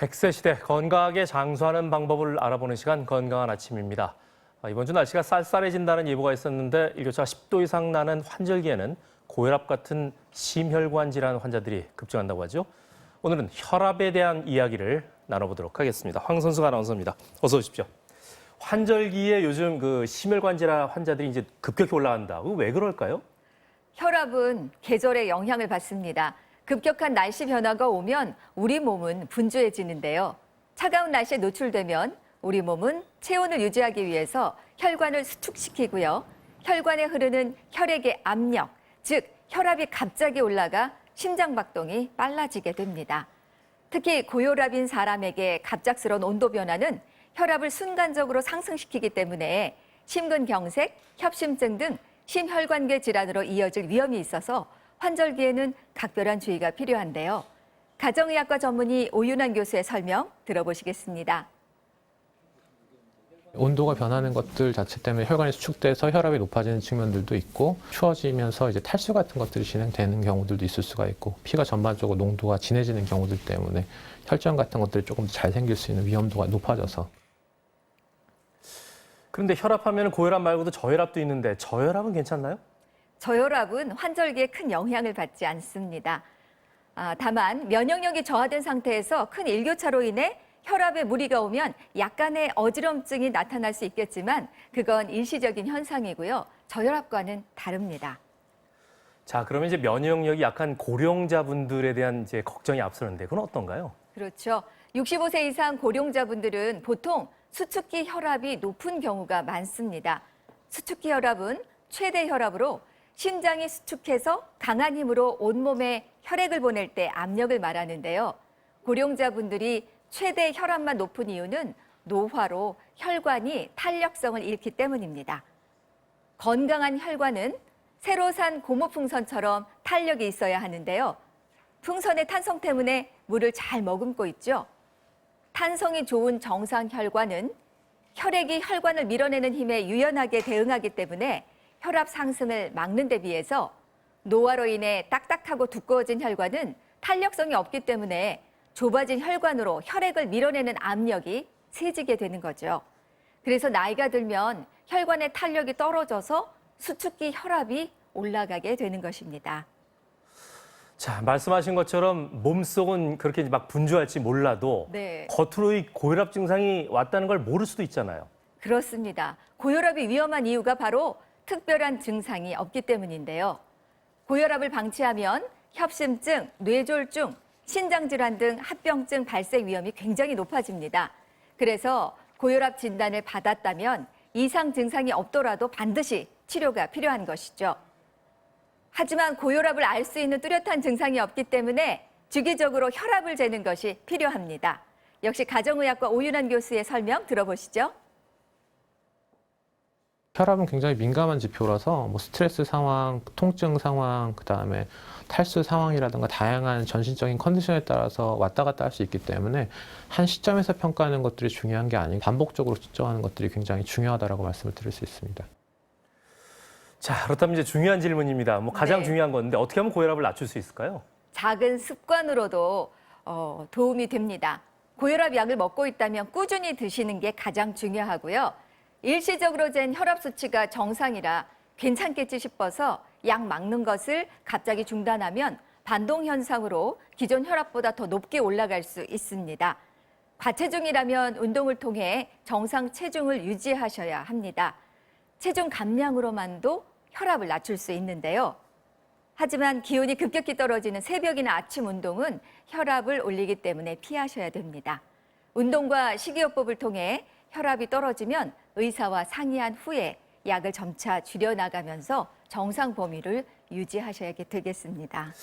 100세 시대 건강하게 장수하는 방법을 알아보는 시간 건강한 아침입니다. 이번 주 날씨가 쌀쌀해진다는 예보가 있었는데 일교차가 10도 이상 나는 환절기에는 고혈압 같은 심혈관 질환 환자들이 급증한다고 하죠. 오늘은 혈압에 대한 이야기를 나눠보도록 하겠습니다. 황선숙 아나운서입니다. 어서 오십시오. 환절기에 요즘 심혈관 질환 환자들이 이제 급격히 올라간다. 왜 그럴까요? 혈압은 계절의 영향을 받습니다. 급격한 날씨 변화가 오면 우리 몸은 분주해지는데요. 차가운 날씨에 노출되면 우리 몸은 체온을 유지하기 위해서 혈관을 수축시키고요. 혈관에 흐르는 혈액의 압력, 즉 혈압이 갑자기 올라가 심장박동이 빨라지게 됩니다. 특히 고혈압인 사람에게 갑작스러운 온도 변화는 혈압을 순간적으로 상승시키기 때문에 심근경색, 협심증 등 심혈관계 질환으로 이어질 위험이 있어서 환절기에는 각별한 주의가 필요한데요. 가정의학과 전문의 오윤환 교수의 설명 들어보시겠습니다. 온도가 변하는 것들 자체 때문에 혈관이 수축돼서 혈압이 높아지는 측면들도 있고, 추워지면서 이제 탈수 같은 것들이 진행되는 경우들도 있을 수가 있고, 피가 전반적으로 농도가 진해지는 경우들 때문에 혈전 같은 것들이 조금 더 잘 생길 수 있는 위험도가 높아져서. 그런데 혈압하면 고혈압 말고도 저혈압도 있는데 저혈압은 괜찮나요? 저혈압은 환절기에 큰 영향을 받지 않습니다. 다만 면역력이 저하된 상태에서 큰 일교차로 인해 혈압에 무리가 오면 약간의 어지럼증이 나타날 수 있겠지만 그건 일시적인 현상이고요. 저혈압과는 다릅니다. 자, 그러면 이제 면역력이 약한 고령자분들에 대한 이제 걱정이 앞서는데 그건 어떤가요? 그렇죠. 65세 이상 고령자분들은 보통 수축기 혈압이 높은 경우가 많습니다. 수축기 혈압은 최대 혈압으로 심장이 수축해서 강한 힘으로 온몸에 혈액을 보낼 때 압력을 말하는데요. 고령자분들이 최대 혈압만 높은 이유는 노화로 혈관이 탄력성을 잃기 때문입니다. 건강한 혈관은 새로 산 고무풍선처럼 탄력이 있어야 하는데요. 풍선의 탄성 때문에 물을 잘 머금고 있죠. 탄성이 좋은 정상 혈관은 혈액이 혈관을 밀어내는 힘에 유연하게 대응하기 때문에 혈압 상승을 막는 데 비해서 노화로 인해 딱딱하고 두꺼워진 혈관은 탄력성이 없기 때문에 좁아진 혈관으로 혈액을 밀어내는 압력이 세지게 되는 거죠. 그래서 나이가 들면 혈관의 탄력이 떨어져서 수축기 혈압이 올라가게 되는 것입니다. 자, 말씀하신 것처럼 몸속은 그렇게 막 분주할지 몰라도 겉으로 이 고혈압 증상이 왔다는 걸 모를 수도 있잖아요. 그렇습니다. 고혈압이 위험한 이유가 바로 특별한 증상이 없기 때문인데요. 고혈압을 방치하면 협심증, 뇌졸중, 신장질환 등 합병증 발생 위험이 굉장히 높아집니다. 그래서 고혈압 진단을 받았다면 이상 증상이 없더라도 반드시 치료가 필요한 것이죠. 하지만 고혈압을 알 수 있는 뚜렷한 증상이 없기 때문에 주기적으로 혈압을 재는 것이 필요합니다. 역시 가정의학과 오윤환 교수의 설명 들어보시죠. 혈압은 굉장히 민감한 지표라서 스트레스 상황, 통증 상황, 그다음에 탈수 상황이라든가 다양한 전신적인 컨디션에 따라서 왔다 갔다 할 수 있기 때문에 한 시점에서 평가하는 것들이 중요한 게 아니고 반복적으로 측정하는 것들이 굉장히 중요하다고 말씀을 드릴 수 있습니다. 자, 그렇다면 이제 중요한 질문입니다. 가장 중요한 건데 어떻게 하면 고혈압을 낮출 수 있을까요? 작은 습관으로도 도움이 됩니다. 고혈압 약을 먹고 있다면 꾸준히 드시는 게 가장 중요하고요. 일시적으로 잰 혈압 수치가 정상이라 괜찮겠지 싶어서 약 먹는 것을 갑자기 중단하면 반동 현상으로 기존 혈압보다 더 높게 올라갈 수 있습니다. 과체중이라면 운동을 통해 정상 체중을 유지하셔야 합니다. 체중 감량으로만도 혈압을 낮출 수 있는데요. 하지만 기온이 급격히 떨어지는 새벽이나 아침 운동은 혈압을 올리기 때문에 피하셔야 됩니다. 운동과 식이요법을 통해 혈압이 떨어지면 의사와 상의한 후에 약을 점차 줄여나가면서 정상 범위를 유지하셔야 되겠습니다.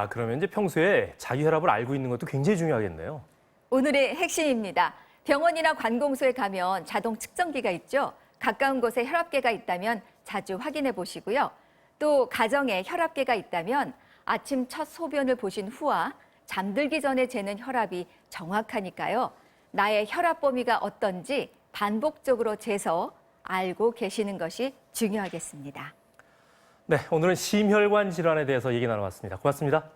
그러면 이제 평소에 자기 혈압을 알고 있는 것도 굉장히 중요하겠네요. 오늘의 핵심입니다. 병원이나 관공서에 가면 자동 측정기가 있죠. 가까운 곳에 혈압계가 있다면 자주 확인해 보시고요. 또 가정에 혈압계가 있다면 아침 첫 소변을 보신 후와 잠들기 전에 재는 혈압이 정확하니까요. 나의 혈압 범위가 어떤지 반복적으로 재서 알고 계시는 것이 중요하겠습니다. 네, 오늘은 심혈관 질환에 대해서 얘기 나눠봤습니다. 고맙습니다.